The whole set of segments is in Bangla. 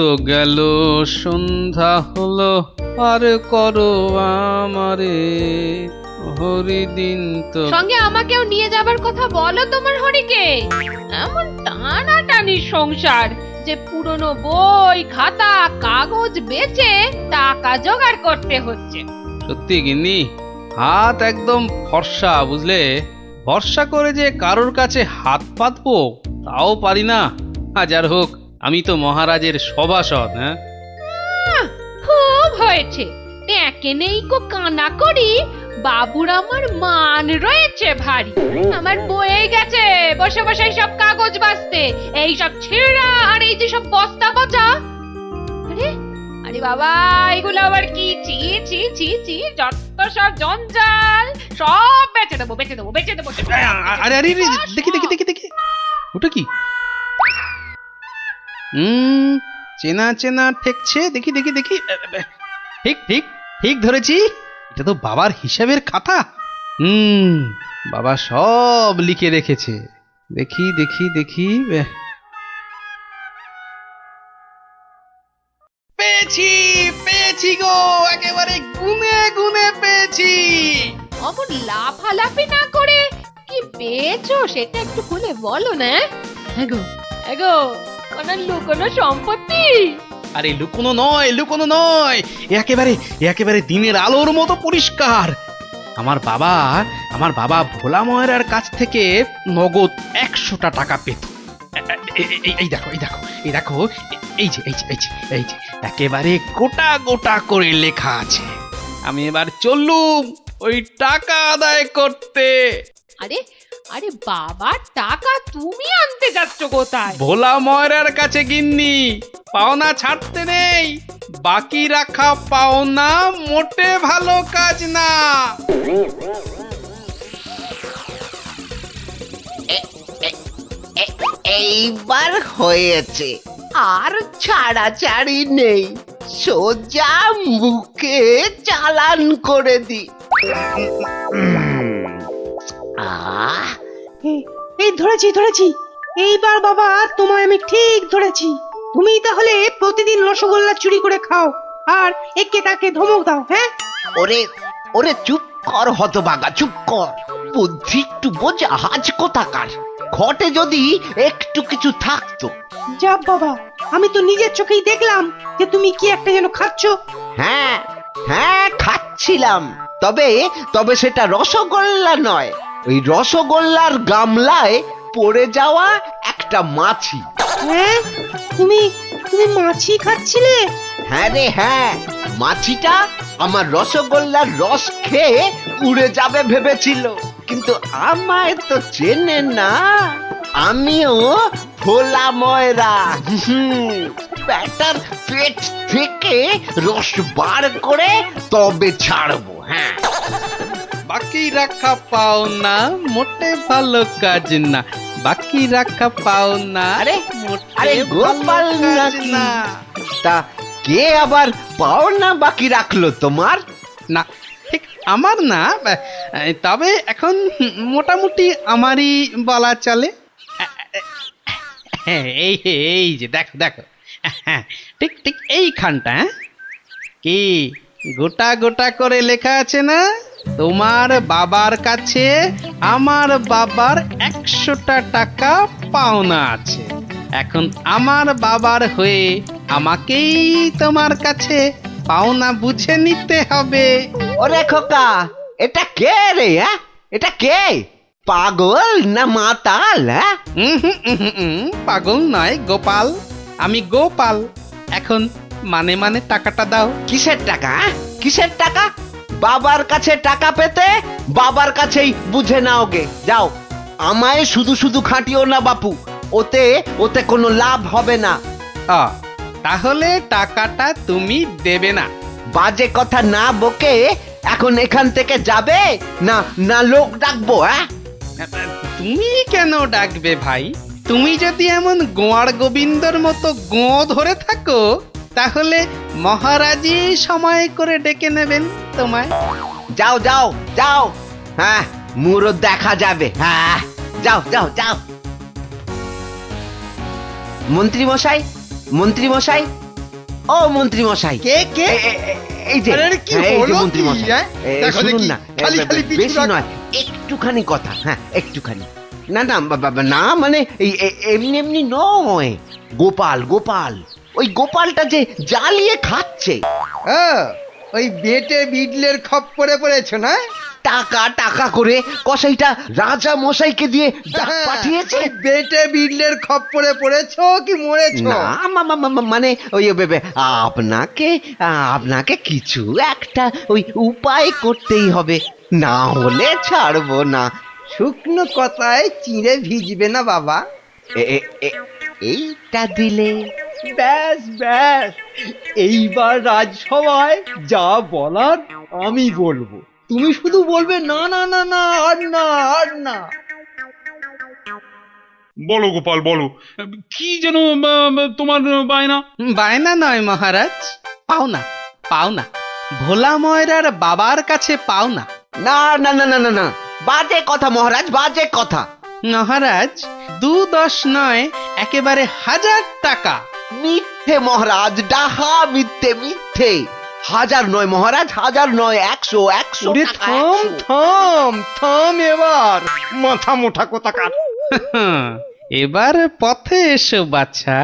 তো গেল সন্ধ্যা হলো, আর করো আমারে হরিদিন তো। সঙ্গে আমাকেও নিয়ে যাবার কথা বলো তোমার হরিকে। এমন টানাটানির সংসার যে পুরনো বই খাতা কাগজ বেচে টাকা জোগাড় করতে হচ্ছে। সত্যি গিন্নি, হাত একদম ফর্সা, বুঝলে? ভরসা করে যে কারোর কাছে হাত পাতবো তাও পারি না। হাজার হোক আমি তো মহারাজের সভাসদ। হ্যাঁ, খুব হয়েছে, একে নেই কো কানা করি, বাবুর আমার মান রয়েছে ভারী। আমার বয়ে গেছে বসে বসে সব কাগজ বাঁচতে, এই সব ছেঁড়া আর এই যে সব বস্তা পচা। আরে আরে বাবা, এগুলো আবার কি? ছি ছি ছি ছি, যত সব জঞ্জাল, সব বেচে দেবো বেচে দেবো বেচে দেবো। আরে আরে আরে, দেখি দেখি দেখি দেখি, ওটা কি? চেনা চেনা ঠেকছে, দেখি দেখি দেখি। ঠিক ঠিক ঠিক ধরেছি, এটা তো বাবার হিসাবের খাতা। বাবা সব লিখে রেখেছে। দেখি দেখি দেখি, পেয়েছি পেয়েছি গো, একেবারে গুনে গুনে পেয়েছি। অমন লাফালাফি না করে কি পেয়েছো সেটা একটু খুলে বলো না। এগো এগো, কোনো লুকোনো সম্পত্তি? আরে লুকোনো নয়, লুকোনো নয়, একেবারে একেবারে দিনের আলোর মতো পরিষ্কার। আমার বাবা ভোলা ময়রার কাছ থেকে নগদ 100টা টাকা পেত। এই দেখো এই দেখো এই দেখো, এই যে এই যে এই যে এই যে একেবারে গোটা গোটা করে লেখা আছে। আমি এবার চললুম ওই টাকা আদায় করতে। আরে আরে বাবা, টাকা তুমি আনতে যাচ্ছ কোথায়? ভোলা ময়রার কাছে গিন্নি, পাওনা ছাড়তে নেই। বাকি রাখা পাওনা মোটে ভালো কাজ না। এইবার হয়েছে, আর ছাড়াছাড়ি নেই, সোজা মুখে চালান করে দি। আহ এই ধরেছি ধরেছি, এইবার বাবা তোমায় আমি ঠিক ধরেছি। তুমি তাহলে প্রতিদিন রসগোল্লা চুরি করে খাও আর একে তাকে ধমক দাও। হ্যাঁ, ওরে ওরে চুপ কর হতভাগা, চুপ কর। বুদ্ধি একটু বোঝা, হাজ কোথাকার। ঘটে যদি একটু কিছু থাকতো। যা বাবা, আমি তো নিজের চোখেই দেখলাম যে তুমি কি একটা যেন খাচ্ছ। হ্যাঁ হ্যাঁ, খাচ্ছিলাম। তবে তবে সেটা রসগোল্লা নয়, ওই রসগোল্লার গামলায় পড়ে যাওয়া একটা মাছি। হ্যাঁ, তুমি তুমি মাছি খাচ্ছিলে? হ্যাঁ রে হ্যাঁ, মাছিটা আমার রসগোল্লার রস খেয়ে উড়ে যাবে ভেবেছিল, কিন্তু আমায় তো চেনে না। আমিও ভোলা ময়রা। ব্যাটার পেট থেকে রস বার করে তবে ছাড়বো। হ্যাঁ, বাকি রাখা পাওনা মোটে ভালো কাজ না। বাকি রাখা পাওনা আরে মোটে আরে গোপাল ভালো কাজ নাকি? না। তা কে আবার পাওনা বাকি রাখলো তোমার? না, ঠিক আমার না, তবে এখন মোটামুটি আমারই বলা চলে। এই এই যে দেখো দেখো, ঠিক ঠিক এইখানটা। কি গোটা গোটা করে লেখা আছে না? তোমার বাবার কাছে আমার বাবার 100টা টাকা পাওনা আছে। এখন আমার বাবার হয়ে আমাকেই তোমার কাছে পাওনা বুঝে নিতে হবে। ওরে খোকা, এটা কে রে? হ্যাঁ, এটা কে? পাগল না মাতাল? হ্যাঁ, পাগল নয় গোপাল, আমি গোপাল। এখন মানে মানে টাকাটা দাও। কিসের টাকা? কিসের টাকা? বাবার কাছে টাকা পেতে বাবার কাছেই বুঝে নাও গে। যাও, আমায় শুধু শুধু খাটিও না বাপু, ওতে ওতে কোনো লাভ হবে না। তাহলে টাকাটা তুমি দেবে না? বাজে কথা না বকে এখন এখান থেকে যাবে না না লোক ডাকবো? হ্যাঁ, তুমি কেন ডাকবে ভাই? তুমি যদি এমন গোয়ার গোবিন্দর মতো গোঁ ধরে থাকো তাহলে মহারাজই সময় করে ডেকে নেবেন তোমায়। যাও যাও যাও। হ্যাঁ, মুরো দেখা যাবে। হ্যাঁ, যাও যাও যাও। মন্ত্রী মশাই, মন্ত্রী মশাই, ও মন্ত্রী মশাই কে কে এই যে আরে কি হ্যাঁ, এই যে হলো মন্ত্রী কি, মশাই হ্যাঁ? দেখো শুনুন দেখি, না খালি খালি পিছু বেশি রাখ। নয় একটুখানি কথা, হ্যাঁ একটুখানি। না না না মানে এই এমনি এমনি নয়, গোপাল গোপাল ওই গোপালটা যে জ্বালিয়ে খাচ্ছে। ও, ওই বেটে বিডলের খপ্পরে পড়েছো না? টাকা টাকা করে কসাইটা রাজা মশাইকে দিয়ে ডাক পাঠিয়েছে। ওই বেটে বিডলের খপ্পরে পড়েছো কি মরেছো? না মানে ওই আপনাকে আপনাকে কিছু একটা ওই উপায় করতেই হবে, না হলে ছাড়বো না। শুকনো কথায় চিঁড়ে ভিজবে না বাবা। এইটা দিলে ব্যাস ব্যাস, এইবার রাজসভায় যা বলার আমি বলবো, তুমি শুধু বলবে না না না না আর না আর না। বলো গোপাল বলো, কি যেন তোমার বায়না? বায়না নয় মহারাজ, পাওনা পাওনা, ভোলা ময়রার বাবার কাছে পাওনা। না না না না না না বাজে কথা মহারাজ, বাজে কথা। মহারাজ 2-10 নয়, একেবারে 1000 টাকা। মিথ্যে মহারাজ, ডাহা মিথ্যে মিথ্যে। 1000 নয় মহারাজ, 1000 নয়, 100 100 ওরে টাকা, থাম 100। থাম থাম, এবার মাথা মোটা কোথাকার। এবার পথে এসো বাছা।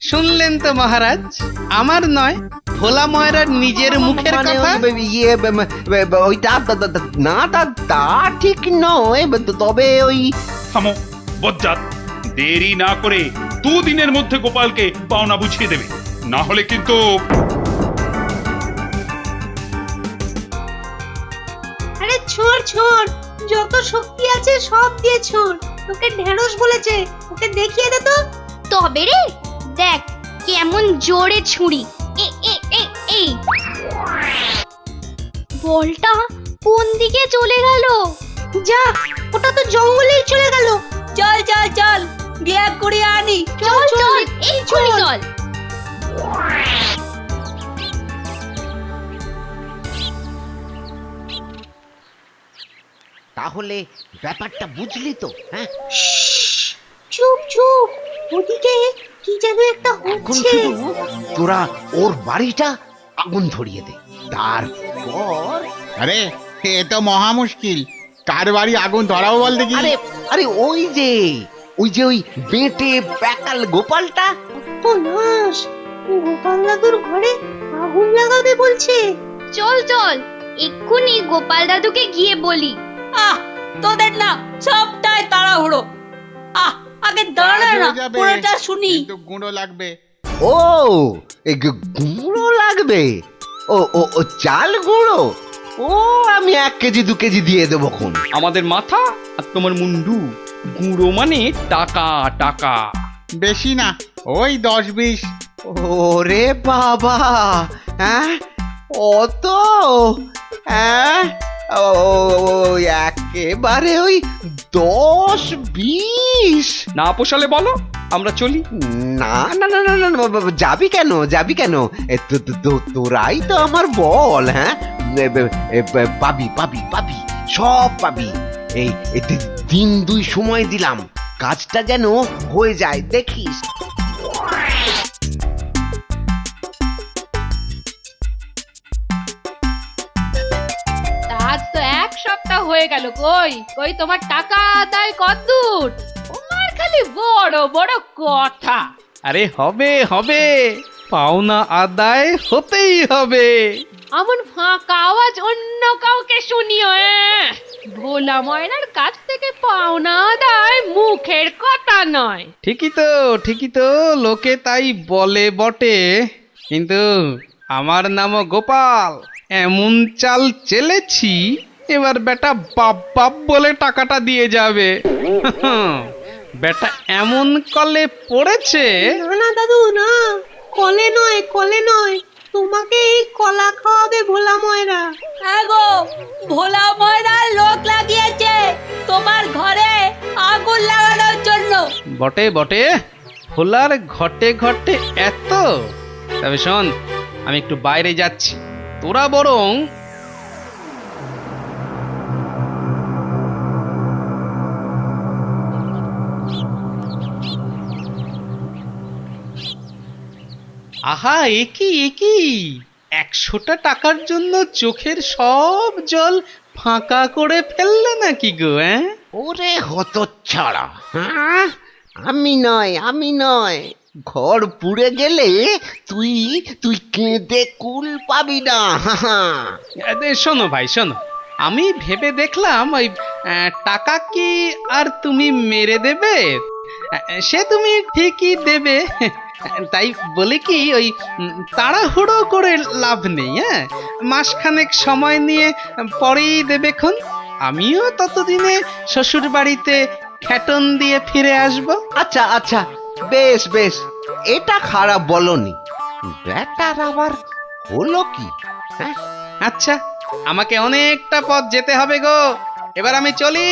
শুনলেন তো মহারাজ, আমার নয়, ভোলা ময়রার নিজের মুখের মানে কথা। ওই ইয়ে ওইটা না তা ঠিক নয়, তবে ওই থামো বজ্জাত, দেরি না করে 2 দিনের মধ্যে গোপালকে পাওনা বুঝিয়ে দেবে, না হলে কিন্তু। আরে ছোড় ছোড়, যত শক্তি আছে সব দিয়ে ছোড়। তোকে ঢেঁড়স বলেছে, ওকে দেখিয়ে দে তো। তবে রে দেখ কেমন জোরে ছুরি। এ এ এ এই বলটা কোন দিকে চলে গেল? যা, ওটা তো জঙ্গলেই চলে গেল। চল চল চল, ব্যাগ করে আনি। চল চল এই চল চল। তাহলে ব্যাপারটা বুঝলি তো? হ্যাঁ, চুপ চুপ, ওদিকে কি যেন একটা এখন হচ্ছে। শুধু তোরা ওর বাড়িটা আগুন ধরিয়ে দে, তারপর আরে এ তো মহা মুশকিল, কার বাড়ি আগুন ধরাবো বল দেখি। আরে আরে ওই যে ওই বেটে প্যাকাল গোপালটা। তো নাশ, গোপাল দাদুর ঘরে আগুন লাগাবে বলছে। চল চল এক্ষুনি গোপাল দাদুকে গিয়ে বলি। আহ, তোদের না সবটাই তাড়াহুড়ো। আগে দাঁড়া কাজ না, হয়ে যাবে, পুরোটা শুনি। কিন্তু গুঁড়ো লাগবে। ও এই গুঁড়ো লাগবে? ও ও ও চাল গুঁড়ো? ও আমি 1 কেজি 2 কেজি দিয়ে দেবো খন। আমাদের মাথা আর তোমার মুন্ডু, গুঁড়ো মানে টাকা টাকা। বেশি না, ওই 10-20। ওরে বাবা, হ্যাঁ অত? হ্যাঁ একেবারে ওই 10-20? না পোষালে বলো, আমরা চলি। না না না না না না, যাবি কেন যাবি কেন? তোরাই তো আমার বল, হ্যাঁ পাবি পাবি পাবি, সব পাবি। এই 1-2 সময় দিলাম, কাজটা যেন হয়ে যায় দেখিস। আজ তো 1 সপ্তাহ হয়ে গেল, কই কই তোমার টাকা আদায় কতদূর? তোমার খালি বড় বড় কথা। আরে হবে হবে, পাওনা আদায় হতেই হবে। এমন ফাঁকা আওয়াজ অন্য কাউকে শুনিও। ভোলা ময়নার কাছ থেকে পাওনা আদায় মুখের কথা নয়। ঠিকই তো, লোকে তাই বলে বটে, কিন্তু আমার নামও গোপাল। এমন চাল চেলেছি, এবার বেটা বাপ বাপ বলে টাকাটা দিয়ে যাবে। বেটা এমন কলে পড়েছে। না না দাদু না, কলে নয় কলে নয়, তোমাকে এই কলা খাওয়াবে ভোলা ময়রা। গো, ভোলা ময়রার লোক লাগিয়েছে তোমার ঘরে আগুন লাগানোর জন্য। বটে বটে, ভোলার ঘটে ঘটে এত। তবে শোন, আমি একটু বাইরে যাচ্ছি, তোরা বরং আহা একই একই 100টা টাকার জন্য চোখের সব জল ফাঁকা করে ফেললে নাকি গো? ওরে হতচ্ছাড়া, হ্যাঁ? আমি নয় ঘর পুড়ে গেলে তুই তুই কেঁদে কুল পাবি না। শোনো ভাই শোনো, আমি ভেবে দেখলাম ওই টাকা কি আর তুমি মেরে দেবে? সে তুমি ঠিকই দেবে, তাই বলে কি ওই তাড়াহুড়ো করে লাভ নেই। মাসখানেক সময় নিয়ে পরেই দেবেক্ষণ। আমিও ততদিনে শ্বশুর বাড়িতে খ্যাটন দিয়ে ফিরে আসব। আচ্ছা আচ্ছা, বেশ বেশ, এটা খারাপ বলনি। ব্যাটার আবার হলো কি? হ্যাঁ, আচ্ছা, আমাকে অনেকটা পথ যেতে হবে গো, এবার আমি চলি।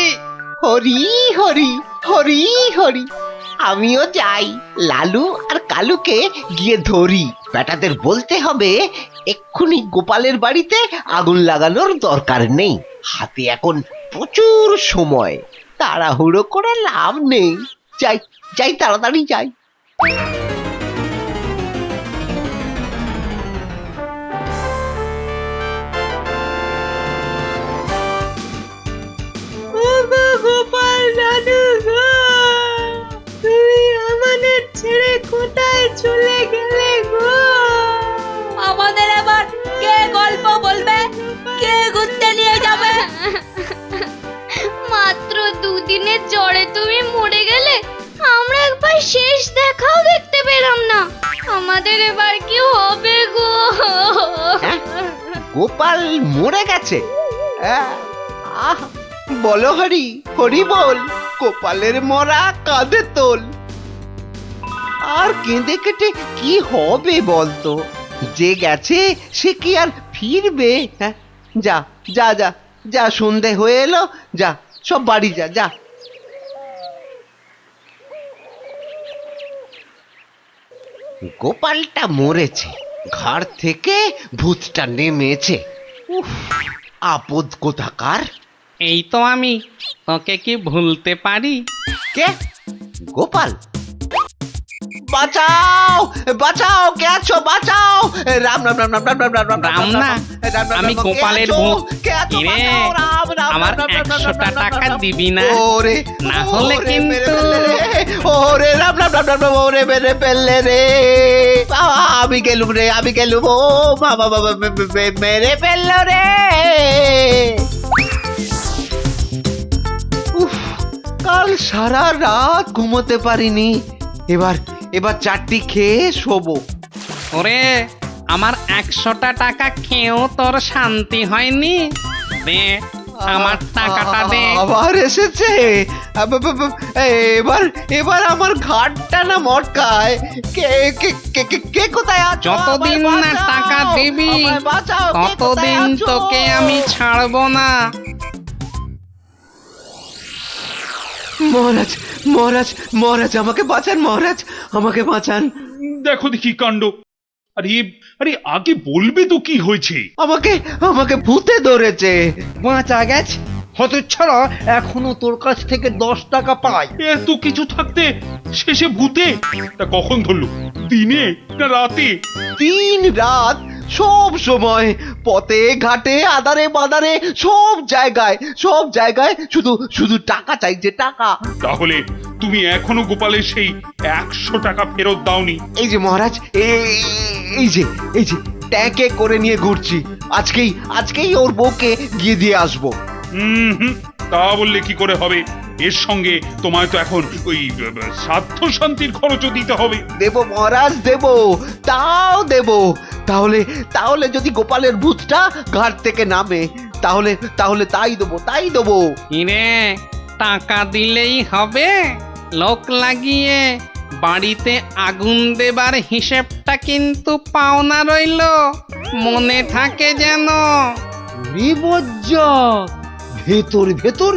হরি হরি হরি হরি, আমিও যাই। লালু আর কালুকে গিয়ে ধরি। বেটাদের বলতে হবে এক্ষুনি গোপালের বাড়িতে আগুন লাগানোর দরকার নেই, হাতে এখন প্রচুর সময়, তাড়াহুড়ো করে লাভ নেই। যাই যাই, তাড়াতাড়ি যাই। গোপাল দাদু গো, তুমি আমাদের ছেড়ে কোথায় চলে গেলে গো? আমাদের এবার কে গল্প বলবে, কে ঘুরতে নিয়ে যাবে? মাত্র দুদিনের জ্বরে তুমি মরে গেলে, আমরা একবার শেষ দেখাও দেখতে পেলাম না। আমাদের এবার কি হবে গো? হ্যাঁ? গোপাল মরে গেছে? আহ, বলো হরি হরি বল, গোপালের মরা কাঁধে তোল। আর কেঁদে কেটে কি হবে বলতো? যে গেছে সে কি আর ফিরবে? হ্যাঁ, যা যা যা যা, সন্ধে হয়ে এলো, যা সব বাড়ি যা যা। গোপালটা মরেছে, ঘাড় থেকে ভূতটা নেমেছে। উফ, আপদ কোথাকার। এই তো আমি, তোকে কি ভুলতে পারি? কে? গোপাল? বাঁচাও বাঁচাও, কে আছো? বাঁচাও! রাম রাম রাম রাম রাম রাম রাম রাম না, আমি গোপালের ভূত। কিরে, আমার 100টা টাকা দিবি না? ওরে না হলে কিন্তু ওরে রাম রাম রাম রাম রাম, ওরে মেরে ফেললে রে। আমি গেলুম রে, আমি গেলুম। ও বাবা বাবা, মেরে ফেললো রে। উফ, কাল সারা রাত ঘুমোতে পারিনি। এবার চারটি খেয়ে শোবো। ওরে, আমার 100টা টাকা খেয়েও তোর শান্তি হয়নি? দে আমার টাকাটা দে। আবার এসেছে। এবার আমার ঘাটটা না মটকায়। কে কে কে কে কে কোথায় আছো? যতদিন না আমায় বাঁচাও, টাকা দিবি আমায় বাঁচাও, কে কোথায় ততদিন আছো? তোকে আমি ছাড়বো না। মহারাজ মহারাজ মহারাজ, আমাকে বাঁচান মহারাজ, আমাকে বাঁচান। দেখো দেখি কাণ্ড। আরে আরে, আগে বলবে তো কি হয়েছে? আমাকে আমাকে ভূতে ধরেছে। বাঁচা গেছে হতচ্ছাড়া, এখনো তোর কাছ থেকে 10 টাকা পাই। এত কিছু থাকতে শেষে ভূতে? তা কখন ধরলো? দিনে না রাতে? 3 রাত, সব সময়, পথে ঘাটে আদারে বাদারে, সব জায়গায় শুধু শুধু টাকা চাইছে, টাকা। তাহলে তুমি এখনো গোপালের সেই 100 টাকা ফেরত দাওনি? এই যে মহারাজ, এই যে ট্যাঁকে করে নিয়ে ঘুরছি। আজকেই ওর বউকে গিয়ে দিয়ে আসবো। হুম, তা বললে কি করে হবে? এর সঙ্গে তোমায় তো এখন ওই সাধ্য শান্তির খরচও দিতে হবে। দেব মহারাজ, দেব, তাও দেব। তাহলে যদি গোপালের ভূতটা ঘাট থেকে নামে, তাহলে তাই দেবো। কিরে, টাকা দিলেই হবে? লোক লাগিয়ে বাড়িতে আগুন দেবার হিসেবটা কিন্তু পাওনা রইলো, মনে থাকে যেন। বিপজ্জক, ভেতর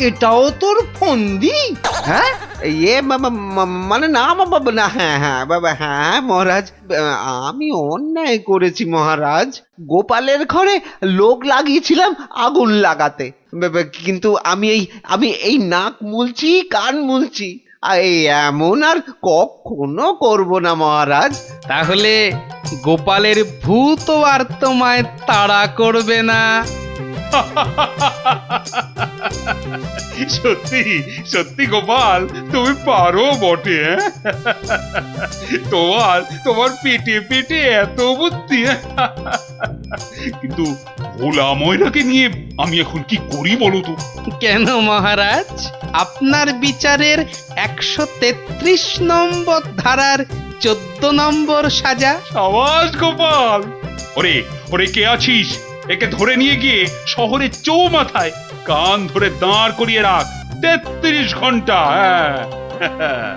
এটাও তোর ফন্দি? হ্যাঁ, মানে না বাবা, না, হ্যাঁ বাবা, হ্যাঁ মহারাজ, আমি অন্যায় করেছি মহারাজ। গোপালের ঘরে লোক লাগিয়েছিলাম আগুন লাগাতে, কিন্তু আমি এই নাক মুলছি, কান মুলছি, এই এমন আর কখনো করব না মহারাজ। তাহলে গোপালের ভূত আর তোমায় তাড়া করবে না। সত্যি সত্যি গোপাল, তুমি পারো বটে। তোমার তোমার পেটে পেটে এত বুদ্ধি। কিন্তু ভোলা ময়নাকে নিয়ে আমি এখন কি করি বলো তো? কেন মহারাজ, আপনার বিচারের 133 নম্বর ধারার 14 নম্বর সাজা। সাবাস গোপাল। ওরে ওরে, কে আছিস? একে ধরে নিয়ে গিয়ে শহরের চৌমাথায় কান ধরে দাঁড় করিয়ে রাখ 33 ঘন্টা। হ্যাঁ